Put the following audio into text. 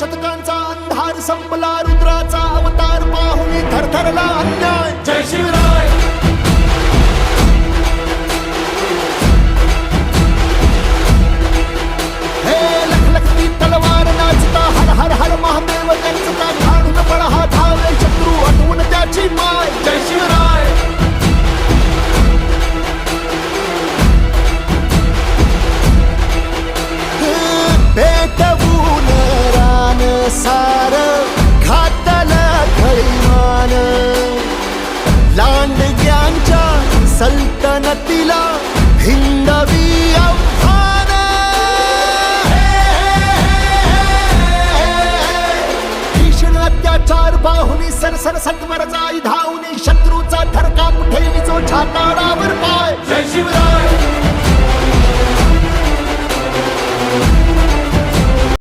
शतकांचा अंधार संपला, रुद्राचा अवतार पाहून थरथरला अन्याय. जय शिवराय. हे लखलखती तलवार नाचता, हर हर हर महादेव गरजता, घालून बळहा धावे शत्रू, आठवून त्याची माय. जय शिवराय. पेटवून रान सार, घातलं खळीमान, लांडग्यांच्या सल